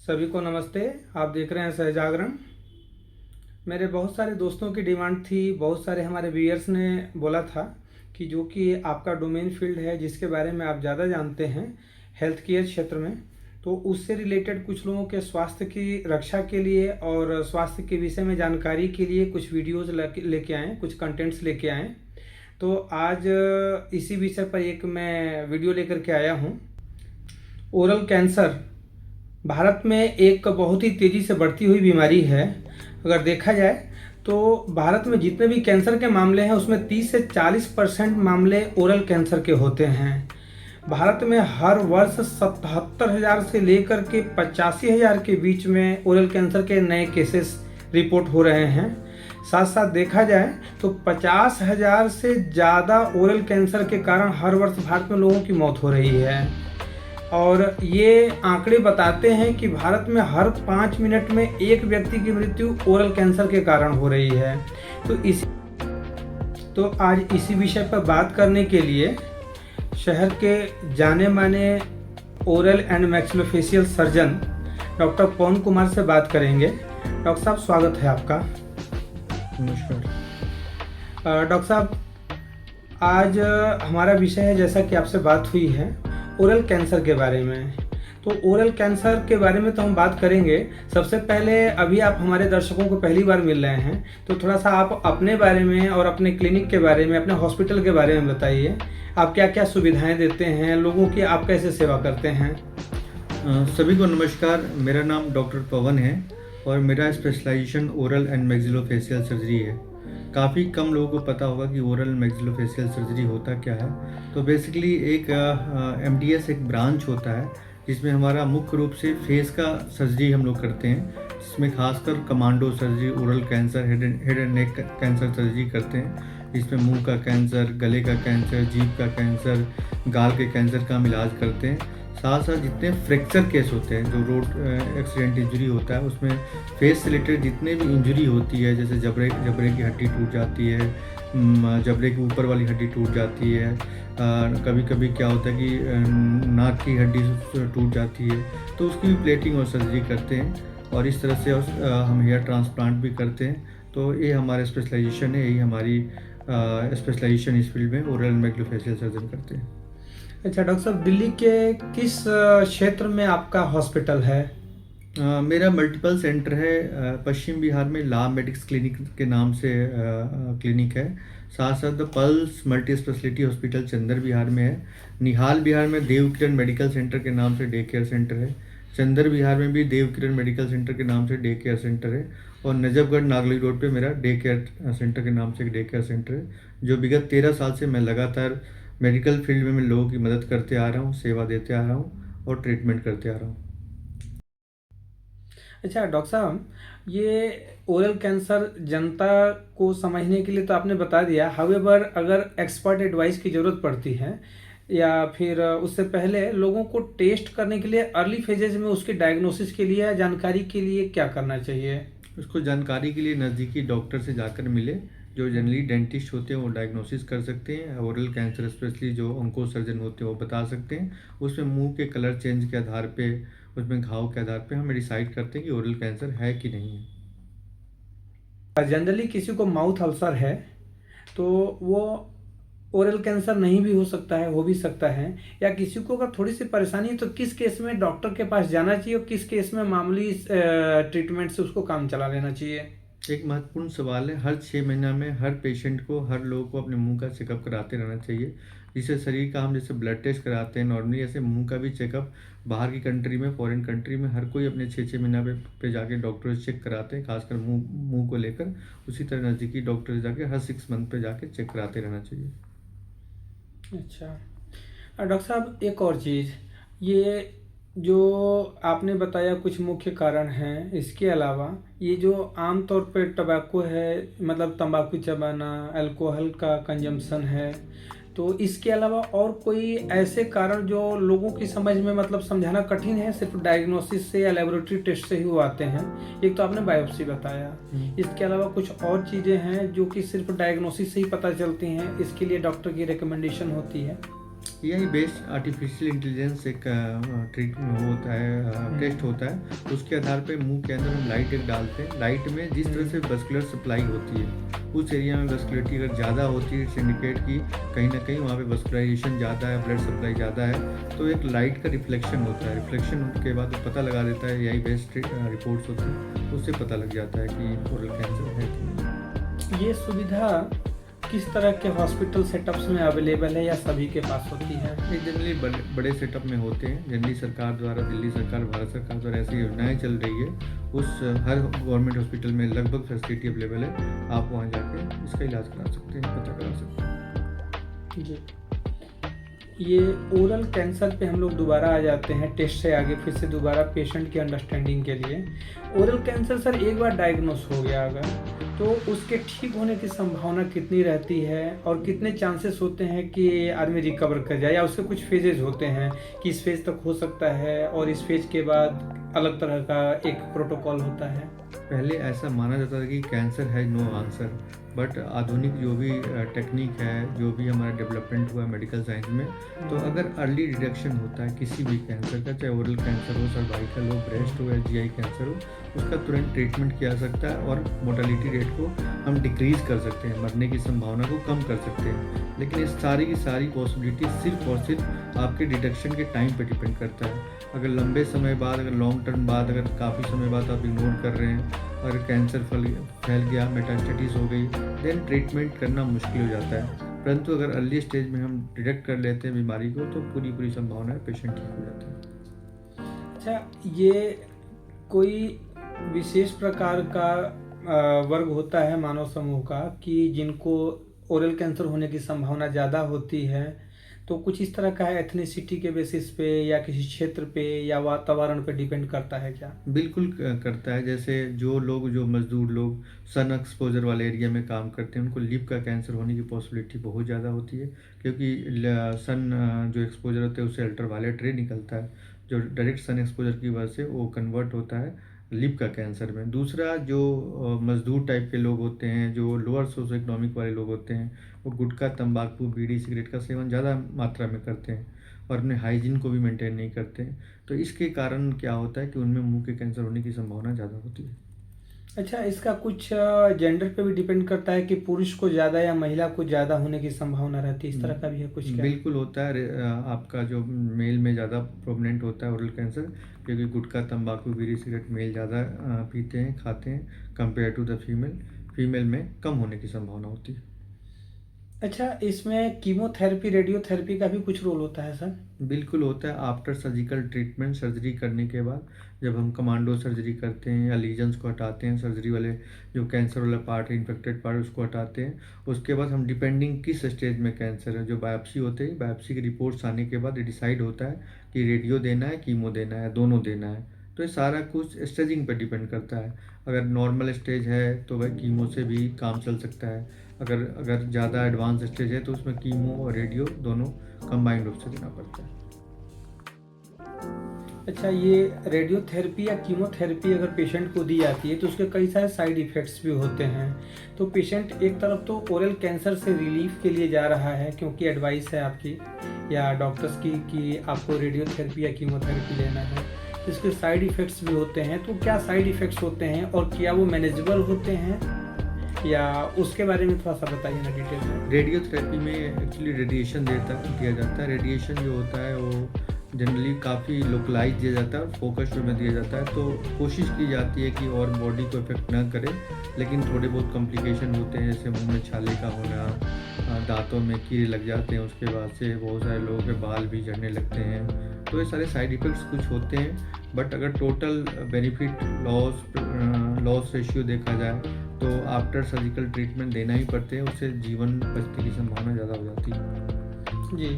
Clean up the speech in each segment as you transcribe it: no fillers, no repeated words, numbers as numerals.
सभी को नमस्ते। आप देख रहे हैं सहजागरण। मेरे बहुत सारे दोस्तों की डिमांड थी, बहुत सारे हमारे व्यूअर्स ने बोला था कि जो कि आपका डोमेन फील्ड है, जिसके बारे में आप ज़्यादा जानते हैं हेल्थ केयर क्षेत्र में, तो उससे रिलेटेड कुछ लोगों के स्वास्थ्य की रक्षा के लिए और स्वास्थ्य के विषय में जानकारी के लिए कुछ वीडियोज़ लेके आएँ, कुछ कंटेंट्स लेके आएँ। तो आज इसी विषय पर एक मैं वीडियो लेकर के आया हूँ। ओरल कैंसर भारत में एक बहुत ही तेज़ी से बढ़ती हुई बीमारी है। अगर देखा जाए तो भारत में जितने भी कैंसर के मामले हैं उसमें 30 से 40% मामले ओरल कैंसर के होते हैं। भारत में हर वर्ष 77,000 से लेकर के 85,000 के बीच में ओरल कैंसर के नए केसेस रिपोर्ट हो रहे हैं। साथ साथ देखा जाए तो 50,000 से ज़्यादा ओरल कैंसर के कारण हर वर्ष भारत में लोगों की मौत हो रही है। और ये आंकड़े बताते हैं कि भारत में हर 5 मिनट में एक व्यक्ति की मृत्यु ओरल कैंसर के कारण हो रही है। तो आज इसी विषय पर बात करने के लिए शहर के जाने माने oral and maxillofacial surgeon doctor Pawan Kumar से बात करेंगे। डॉक्टर साहब, स्वागत है आपका। नमस्कार। डॉक्टर साहब, आज हमारा विषय है, जैसा कि आपसे बात हुई है, ओरल कैंसर के बारे में। तो ओरल कैंसर के बारे में तो हम बात करेंगे। सबसे पहले, अभी आप हमारे दर्शकों को पहली बार मिल रहे हैं, तो थोड़ा सा आप अपने बारे में और अपने क्लिनिक के बारे में, अपने हॉस्पिटल के बारे में बताइए। आप क्या क्या सुविधाएं देते हैं लोगों की, आप कैसे सेवा करते हैं? सभी को नमस्कार। मेरा नाम डॉक्टर पवन है और मेरा specialization oral and maxillofacial surgery है। काफ़ी कम लोगों को पता होगा कि ओरल मैक्सिलोफेशियल सर्जरी होता क्या है। तो बेसिकली एक MDS एक ब्रांच होता है जिसमें हमारा मुख्य रूप से फेस का सर्जरी हम लोग करते हैं, जिसमें खासकर commando surgery, oral cancer, head and neck cancer surgery करते हैं। इसमें मुंह का कैंसर, गले का कैंसर, जीभ का कैंसर, गाल के कैंसर का हम इलाज करते हैं। साथ साथ जितने फ्रैक्चर केस होते हैं, जो रोड एक्सीडेंट इंजरी होता है, उसमें फेस से रिलेटेड जितने भी इंजरी होती है, जैसे जबड़े की हड्डी टूट जाती है, जबड़े की ऊपर वाली हड्डी टूट जाती है, कभी कभी क्या होता है कि नाक की हड्डी टूट जाती है, तो उसकी भी प्लेटिंग और सर्जरी करते हैं। और इस तरह से हम हेयर ट्रांसप्लांट भी करते हैं। तो ये हमारा स्पेशलाइजेशन है, यही हमारी स्पेशलाइजेशन इस फील्ड में ओरल मैक्सिलोफेशियल सर्जन करते हैं। अच्छा डॉक्टर साहब, दिल्ली के किस क्षेत्र में आपका हॉस्पिटल है? मेरा मल्टीपल सेंटर है। पश्चिम बिहार में ला मेडिक्स क्लिनिक के नाम से क्लिनिक है। साथ साथ the Pulse multi speciality hospital Chander Vihar में है। निहाल बिहार में देव किरण मेडिकल सेंटर के नाम से डे केयर सेंटर है। चंदर बिहार में भी देव किरण मेडिकल सेंटर के नाम से डे केयर सेंटर है। और नजफगढ़ नागली रोड पे मेरा डे केयर सेंटर के नाम से एक डे केयर सेंटर है, जो विगत 13 साल से मैं लगातार मेडिकल फील्ड में मैं लोगों की मदद करते आ रहा हूँ, सेवा देते आ रहा हूँ और ट्रीटमेंट करते आ रहा हूँ। अच्छा डॉक्टर साहब, ये ओरल कैंसर जनता को समझने के लिए तो आपने बता दिया, हाउएवर अगर एक्सपर्ट एडवाइस की ज़रूरत पड़ती है या फिर उससे पहले लोगों को टेस्ट करने के लिए अर्ली फेजेज में उसके डायग्नोसिस के लिए या जानकारी के लिए क्या करना चाहिए? उसको जानकारी के लिए नज़दीकी डॉक्टर से जाकर मिले, जो जनरली डेंटिस्ट होते हैं, वो डायग्नोसिस कर सकते हैं। ओरल कैंसर स्पेशली जो ऑन्को सर्जन होते हैं वो बता सकते हैं। उसमें मुंह के कलर चेंज के आधार पे, उसमें घाव के आधार पे हम डिसाइड करते हैं कि ओरल कैंसर है कि नहीं है। जनरली किसी को माउथ अल्सर है तो वो ओरल कैंसर नहीं भी हो सकता है, हो भी सकता है, या किसी को अगर थोड़ी सी परेशानी है तो किस केस में डॉक्टर के पास जाना चाहिए और किस केस में मामूली ट्रीटमेंट से उसको काम चला लेना चाहिए? एक महत्वपूर्ण सवाल है। हर 6 महीना में हर पेशेंट को, हर लोगों को अपने मुंह का चेकअप कराते रहना चाहिए। जिससे शरीर का हम जैसे ब्लड टेस्ट कराते हैं नॉर्मली, ऐसे मुंह का भी चेकअप बाहर की कंट्री में, फॉरेन कंट्री में हर कोई अपने 6-6 महीना पे जाके डॉक्टर से चेक कराते हैं, खासकर मुंह को लेकर। उसी तरह नज़दीकी डॉक्टर से जाके हर 6 मंथ पे जाके चेक कराते रहना चाहिए। अच्छा डॉक्टर साहब, एक और चीज़, ये जो आपने बताया कुछ मुख्य कारण हैं, इसके अलावा ये जो आम तौर पे टबैको है, मतलब तंबाकू चबाना, अल्कोहल का कंजम्पशन है, तो इसके अलावा और कोई ऐसे कारण जो लोगों की समझ में, मतलब समझाना कठिन है, सिर्फ डायग्नोसिस से या लेबोरेटरी टेस्ट से ही वो आते हैं? एक तो आपने बायोप्सी बताया, इसके अलावा कुछ और चीज़ें हैं जो कि सिर्फ डायग्नोसिस से ही पता चलती हैं, इसके लिए डॉक्टर की रिकमेंडेशन होती है? यही बेस्ड आर्टिफिशियल इंटेलिजेंस एक टेस्ट होता है। उसके आधार पे मुंह के अंदर हम लाइट एक डालते हैं। लाइट में जिस तरह से मस्कुलर सप्लाई होती है, उस एरिया में मस्कुलरिटी अगर ज़्यादा होती है, इट्स इंडिकेट कि कहीं ना कहीं वहाँ पे मस्कुलाइजेशन ज़्यादा है, ब्लड सप्लाई ज़्यादा है, तो एक लाइट का रिफ्लेक्शन होता है। रिफ्लेक्शन के बाद वो पता लगा देता है, यही बेस्ट रिपोर्ट्स होती है, उससे पता लग जाता है कि ओरल कैंसर है कि नहीं। ये सुविधा किस तरह के हॉस्पिटल सेटअप्स में अवेलेबल है या सभी के पास होती है? ये जनरली बड़े सेटअप में होते हैं। जनरली सरकार द्वारा, दिल्ली सरकार, भारत सरकार द्वारा ऐसी योजनाएं चल रही है। उस हर गवर्नमेंट हॉस्पिटल में लगभग फैसिलिटी अवेलेबल है। आप वहाँ जाके इसका इलाज करा सकते हैं, पता करा सकते हैं। जी, ये ओरल कैंसर पे हम लोग दोबारा आ जाते हैं टेस्ट से आगे, फिर से दोबारा पेशेंट की अंडरस्टैंडिंग के लिए। ओरल कैंसर सर एक बार डायग्नोस हो गया अगर, तो उसके ठीक होने की संभावना कितनी रहती है और कितने चांसेस होते हैं कि आदमी रिकवर कर जाए, या उसके कुछ फेजेस होते हैं कि इस फेज तक हो सकता है और इस फेज के बाद अलग तरह का एक प्रोटोकॉल होता है? पहले ऐसा माना जाता था कि कैंसर है नो आंसर, बट आधुनिक जो भी टेक्निक है, जो भी हमारा डेवलपमेंट हुआ है मेडिकल साइंस में, तो अगर अर्ली डिटेक्शन होता है किसी भी कैंसर का, चाहे ओरल कैंसर हो, सर्वाइकल हो, ब्रेस्ट हो या जीआई कैंसर हो, उसका तुरंत ट्रीटमेंट किया जा सकता है और मोर्टेलिटी रेट को हम डिक्रीज़ कर सकते हैं, मरने की संभावना को कम कर सकते हैं। लेकिन इस सारी की सारी पॉसिबिलिटी सिर्फ और सिर्फ आपके डिटेक्शन के टाइम पे डिपेंड करता है। अगर लंबे समय बाद, अगर लॉन्ग टर्म बाद, अगर काफ़ी समय बाद आप इग्नोर कर रहे हैं और कैंसर फैल गया, मेटास्टेटिस हो गई, देन ट्रीटमेंट करना मुश्किल हो जाता है। परंतु अगर अर्ली स्टेज में हम डिटेक्ट कर लेते हैं बीमारी को, तो पूरी संभावना है पेशेंट ठीक हो जाता है। अच्छा, ये कोई विशेष प्रकार का वर्ग होता है मानव समूह का कि जिनको ओरल कैंसर होने की संभावना ज़्यादा होती है, तो कुछ इस तरह का है एथनिसिटी के बेसिस पे या किसी क्षेत्र पे या वातावरण पे डिपेंड करता है क्या? बिल्कुल करता है। जैसे जो मज़दूर लोग सन एक्सपोजर वाले एरिया में काम करते हैं, उनको लिप का कैंसर होने की पॉसिबिलिटी बहुत ज़्यादा होती है, क्योंकि सन जो एक्सपोजर होता है उससे अल्ट्रावायलेट रे निकलता है, जो डायरेक्ट सन एक्सपोजर की वजह से वो कन्वर्ट होता है लिप का कैंसर में। दूसरा, जो मज़दूर टाइप के लोग होते हैं, जो लोअर सोशो इकोनॉमिक वाले लोग होते हैं, वो गुटखा, तंबाकू, बीड़ी, सिगरेट का सेवन ज़्यादा मात्रा में करते हैं और अपने हाइजीन को भी मेंटेन नहीं करते हैं। तो इसके कारण क्या होता है कि उनमें मुंह के कैंसर होने की संभावना ज़्यादा होती है। अच्छा, इसका कुछ जेंडर पे भी डिपेंड करता है कि पुरुष को ज़्यादा या महिला को ज़्यादा होने की संभावना रहती है, इस तरह का भी है कुछ क्या? बिल्कुल होता है। आपका जो मेल में ज़्यादा प्रोमिनेंट होता है ओरल कैंसर, क्योंकि गुटखा, तंबाकू, बीड़ी, सिगरेट मेल ज़्यादा पीते हैं, खाते हैं, कंपेयर टू द फीमेल में कम होने की संभावना होती है। अच्छा, इसमें कीमोथेरेपी, रेडियोथेरेपी का भी कुछ रोल होता है सर? बिल्कुल होता है। आफ्टर सर्जिकल ट्रीटमेंट, सर्जरी करने के बाद जब हम कमांडो सर्जरी करते हैं या लीजन्स को हटाते हैं, सर्जरी वाले जो कैंसर वाला पार्ट है, इन्फेक्टेड पार्ट, उसको हटाते हैं, उसके बाद हम डिपेंडिंग किस स्टेज में कैंसर है, जो बायोप्सी होते हैं, बायोप्सी की रिपोर्ट्स आने के बाद ये डिसाइड होता है कि रेडियो देना है, कीमो देना है, दोनों देना है। तो ये सारा कुछ स्टेजिंग पर डिपेंड करता है। अगर नॉर्मल स्टेज है तो वह कीमो से भी काम चल सकता है। अगर ज़्यादा एडवांस स्टेज है तो उसमें कीमो और रेडियो दोनों कंबाइंड रूप से देना पड़ता है। अच्छा, ये रेडियोथेरेपी या कीमोथेरेपी अगर पेशेंट को दी जाती है तो उसके कई सारे साइड इफ़ेक्ट्स भी होते हैं। तो पेशेंट एक तरफ तो ओरल कैंसर से रिलीफ के लिए जा रहा है क्योंकि एडवाइस है आपकी या डॉक्टर्स की कि आपको रेडियोथेरेपी या कीमोथेरेपी लेना है, तो इसके साइड इफ़ेक्ट्स भी होते हैं। तो क्या साइड इफ़ेक्ट्स होते हैं और क्या वो मैनेजेबल होते हैं, या उसके बारे में थोड़ा सा बताइए ना डिटेल में। रेडियोथेरेपी में एक्चुअली रेडिएशन दिया जाता है। रेडिएशन जो होता है वो जनरली काफ़ी लोकलाइज दिया जाता है और फोकस में दिया जाता है। तो कोशिश की जाती है कि और बॉडी को इफेक्ट ना करे, लेकिन थोड़े बहुत कॉम्प्लिकेशन होते हैं, जैसे मुंह में छाले का होना, दांतों में कीड़े लग जाते हैं, उसके बाद से बहुत सारे लोगों के बाल भी झड़ने लगते हैं। तो ये सारे साइड इफ़ेक्ट्स कुछ होते हैं, बट अगर टोटल बेनिफिट लॉस रेशियो देखा जाए तो आफ्टर सर्जिकल ट्रीटमेंट देना ही पड़ते हैं, उससे जीवन बचने की संभावना ज़्यादा हो जाती है। जी,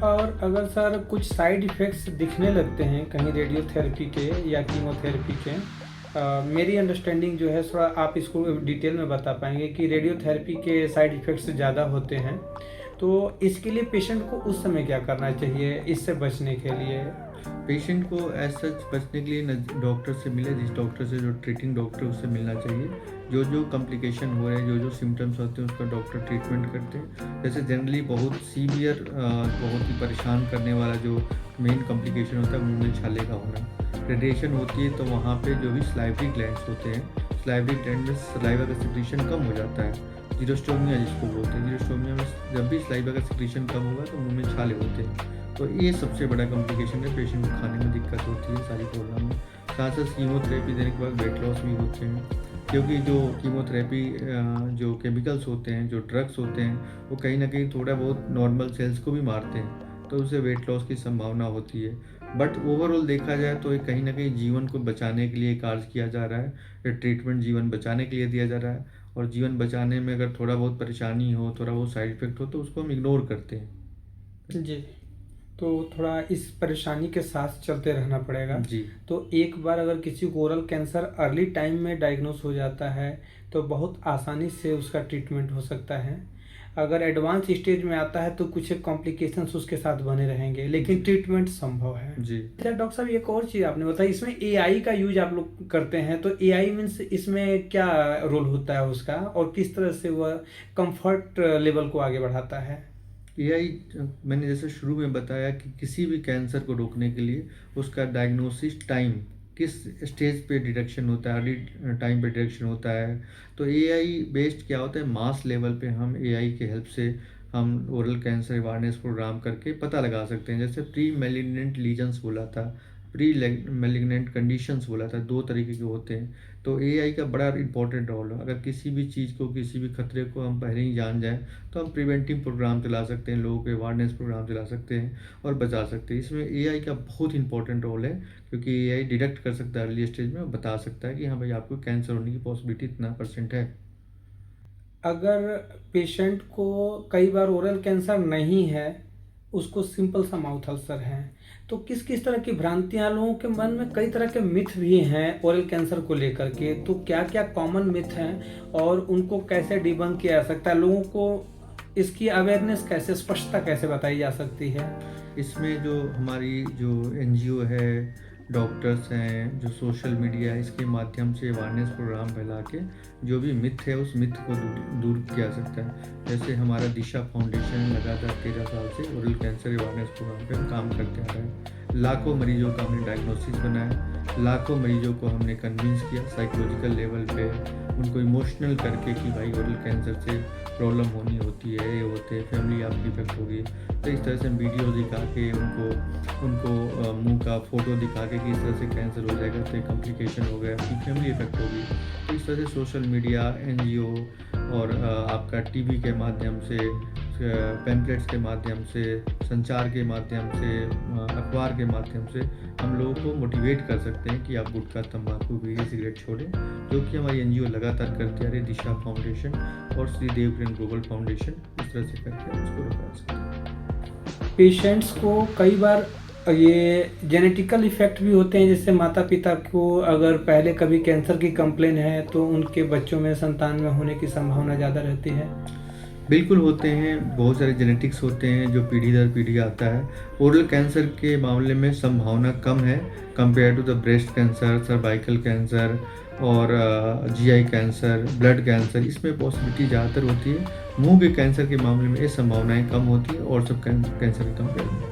और अगर सर कुछ साइड इफ़ेक्ट्स दिखने लगते हैं कहीं रेडियोथेरेपी के या कीमोथेरेपी के, मेरी अंडरस्टैंडिंग जो है थोड़ा आप इसको डिटेल में बता पाएंगे कि रेडियोथेरेपी के साइड इफ़ेक्ट्स ज़्यादा होते हैं, तो इसके लिए पेशेंट को उस समय क्या करना चाहिए इससे बचने के लिए? पेशेंट को एज सच बचने के लिए डॉक्टर से मिले, जिस डॉक्टर से, जो ट्रीटिंग डॉक्टर, उससे मिलना चाहिए। जो जो कॉम्प्लिकेशन हो रहे हैं, जो जो सिम्टम्स होते हैं, उसका डॉक्टर ट्रीटमेंट करते हैं। जैसे जनरली बहुत सीवियर, बहुत ही परेशान करने वाला जो मेन कॉम्प्लिकेशन होता है, मुंह में छाले का होना। रेडिएशन होती है तो वहाँ पे जो भी स्लाइवरी ग्लैंड्स होते हैं, स्लाइवरी ग्लैंड में सलाइवा का सिक्रीशन कम हो जाता है, जीरोस्टोमिया जिसको बोलते हैं। जीरोस्टोमिया में जब भी सलाइवा का सिक्रीशन कम होगा तो मुंह में छाले होते हैं। तो ये सबसे बड़ा कॉम्प्लिकेशन है, पेशेंट को खाने में दिक्कत होती है सारी प्रॉब्लम में। साथ साथ कीमोथेरेपी देने के बाद वेट लॉस भी होते हैं, क्योंकि जो कीमोथेरेपी जो केमिकल्स होते हैं, जो ड्रग्स होते हैं, वो कहीं ना कहीं थोड़ा बहुत नॉर्मल सेल्स को भी मारते हैं, तो उससे वेट लॉस की संभावना होती है। बट ओवरऑल देखा जाए तो ये कहीं ना कहीं जीवन को बचाने के लिए कार्य किया जा रहा है। ये ट्रीटमेंट जीवन बचाने के लिए दिया जा रहा है, और जीवन बचाने में अगर थोड़ा बहुत परेशानी हो, थोड़ा बहुत साइड इफेक्ट हो, तो उसको हम इग्नोर करते हैं। जी, तो थोड़ा इस परेशानी के साथ चलते रहना पड़ेगा। जी। तो एक बार अगर किसी को ओरल कैंसर अर्ली टाइम में डायग्नोस हो जाता है तो बहुत आसानी से उसका ट्रीटमेंट हो सकता है। अगर एडवांस स्टेज में आता है तो कुछ कॉम्प्लिकेशंस उसके साथ बने रहेंगे, लेकिन ट्रीटमेंट संभव है। जी। अच्छा डॉक्टर साहब, एक और चीज़ आपने बताई, इसमें एआई का यूज आप लोग करते हैं, तो एआई मीन्स इसमें क्या रोल होता है उसका, और किस तरह से वह कंफर्ट लेवल को आगे बढ़ाता है? एआई, मैंने जैसे शुरू में बताया कि किसी भी कैंसर को रोकने के लिए उसका डायग्नोसिस टाइम, किस स्टेज पे डिटेक्शन होता है, अर्ली टाइम पे डिटेक्शन होता है। तो एआई बेस्ड क्या होता है, मास लेवल पे हम एआई के हेल्प से हम ओरल कैंसर अवेयरनेस प्रोग्राम करके पता लगा सकते हैं। जैसे प्री मेलिग्नेंट लीजन्स बोला था, प्री मेलिग्नेंट कंडीशंस बोला था, 2 तरीके के होते हैं। तो एआई का बड़ा इंपॉर्टेंट रोल है। अगर किसी भी चीज़ को, किसी भी खतरे को हम पहले ही जान जाएं तो हम प्रिवेंटिव प्रोग्राम चला सकते हैं, लोगों के अवेयरनेस प्रोग्राम चला सकते हैं और बचा सकते हैं। इसमें एआई का बहुत इंपॉर्टेंट रोल है, क्योंकि एआई डिटेक्ट कर सकता है अर्ली स्टेज में और बता सकता है कि हाँ भाई, आपको कैंसर होने की पॉसिबिलिटी इतना % है। अगर पेशेंट को कई बार ओरल कैंसर नहीं है, उसको सिंपल सा माउथ अल्सर है, तो किस किस तरह की भ्रांतियां, लोगों के मन में कई तरह के मिथ भी हैं ओरल कैंसर को लेकर के, तो क्या क्या कॉमन मिथ हैं और उनको कैसे डिबंक किया जा सकता है, लोगों को इसकी अवेयरनेस कैसे, स्पष्टता कैसे बताई जा सकती है? इसमें जो हमारी जो एनजीओ है, डॉक्टर्स हैं, जो सोशल मीडिया है, इसके माध्यम से अवेयरनेस प्रोग्राम फैला के जो भी मिथ है, उस मिथ को दूर किया सकता है। जैसे हमारा दिशा फाउंडेशन लगातार 13 साल से ओरल कैंसर अवेयरनेस प्रोग्राम पे काम करते आ रहे हैं। लाखों मरीजों का हमने डायग्नोसिस बनाया, लाखों मरीजों को हमने कन्विंस किया साइकोलॉजिकल लेवल पे, उनको इमोशनल करके कि भाई ओरल कैंसर से प्रॉब्लम होनी होती है, ये होते हैं, फैमिली आपकी इफेक्ट होगी। तो इस तरह से वीडियो दिखा के उनको मुंह का फोटो दिखा के कि इस तरह से कैंसर हो जाएगा, तो कॉम्प्लिकेशन हो गया, आपकी फैमिली इफेक्ट होगी। तो इस तरह से सोशल मीडिया, एनजीओ और आपका टीवी के माध्यम से, पैम्पलेट्स के माध्यम से, संचार के माध्यम से, अखबार के माध्यम से हम लोगों को मोटिवेट कर सकते हैं कि आप गुटखा, तंबाकू, बीड़ी, सिगरेट छोड़ें, जो कि हमारी एनजीओ लगातार करती आ रही है, दिशा फाउंडेशन और श्री देवकिरण ग्लोबल फाउंडेशन। इस तरह से करके हम इसको रोका सकते हैं। पेशेंट्स को कई बार ये जेनेटिकल इफेक्ट भी होते हैं, जैसे माता पिता को अगर पहले कभी कैंसर की कंप्लेन है तो उनके बच्चों में, संतान में होने की संभावना ज़्यादा रहती है। बिल्कुल होते हैं, बहुत सारे जेनेटिक्स होते हैं जो पीढ़ी दर पीढ़ी आता है। ओरल कैंसर के मामले में संभावना कम है compare to the breast cancer, cervical cancer और जीआई कैंसर, ब्लड कैंसर। इसमें पॉसिबिलिटी ज़्यादातर होती है। मुंह के कैंसर के मामले में ये संभावनाएं कम होती है और सब कैंसर के कंपेयर में।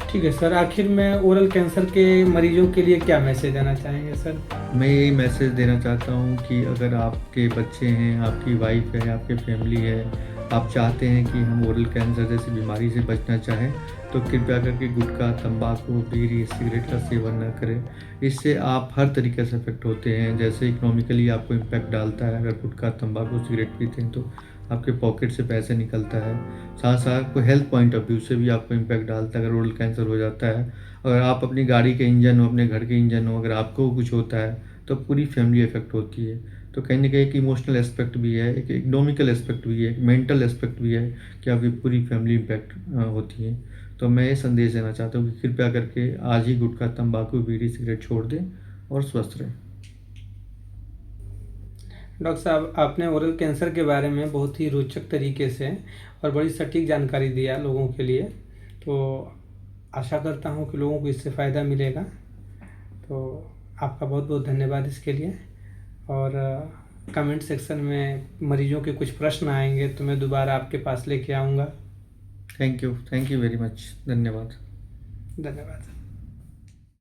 ठीक है सर, आखिर में ओरल कैंसर के मरीजों के लिए क्या मैसेज देना चाहेंगे सर? मैं यही मैसेज देना चाहता हूँ कि अगर आपके बच्चे हैं, आपकी वाइफ है, आपकी फैमिली है, आप चाहते हैं कि हम ओरल कैंसर जैसी बीमारी से बचना चाहें, तो कृपया करके गुटखा, तंबाकू, बीड़ी, सिगरेट का सेवन न करें। इससे आप हर तरीके से इफेक्ट होते हैं। जैसे इकोनॉमिकली आपको इम्पैक्ट डालता है, अगर गुटखा, तंबाकू, सिगरेट पीते हैं तो आपके पॉकेट से पैसे निकलता है। साथ साथ आपको हेल्थ पॉइंट ऑफ व्यू से भी आपको इम्पैक्ट डालता है अगर ओरल कैंसर हो जाता है। अगर आप अपनी गाड़ी के इंजन हो, अपने घर के इंजन हो, अगर आपको कुछ होता है तो पूरी फैमिली इफेक्ट होती है। तो कहीं ना कहीं एक इमोशनल एस्पेक्ट भी है, एक इकोनॉमिकल एस्पेक्ट भी है, एक मेंटल एस्पेक्ट भी है कि आपकी पूरी फैमिली इम्पैक्ट होती है। तो मैं ये संदेश देना चाहता हूँ कि कृपया करके आज ही गुटखा, तंबाकू, बीड़ी, सिगरेट छोड़ दें और स्वस्थ रहें। डॉक्टर साहब, आपने ओरल कैंसर के बारे में बहुत ही रोचक तरीके से और बड़ी सटीक जानकारी दिया लोगों के लिए। तो आशा करता हूँ कि लोगों को इससे फ़ायदा मिलेगा। तो आपका बहुत बहुत धन्यवाद इसके लिए। और कमेंट सेक्शन में मरीजों के कुछ प्रश्न आएंगे तो मैं दोबारा आपके पास लेके आऊँगा। Thank you very much. धन्यवाद। धन्यवाद।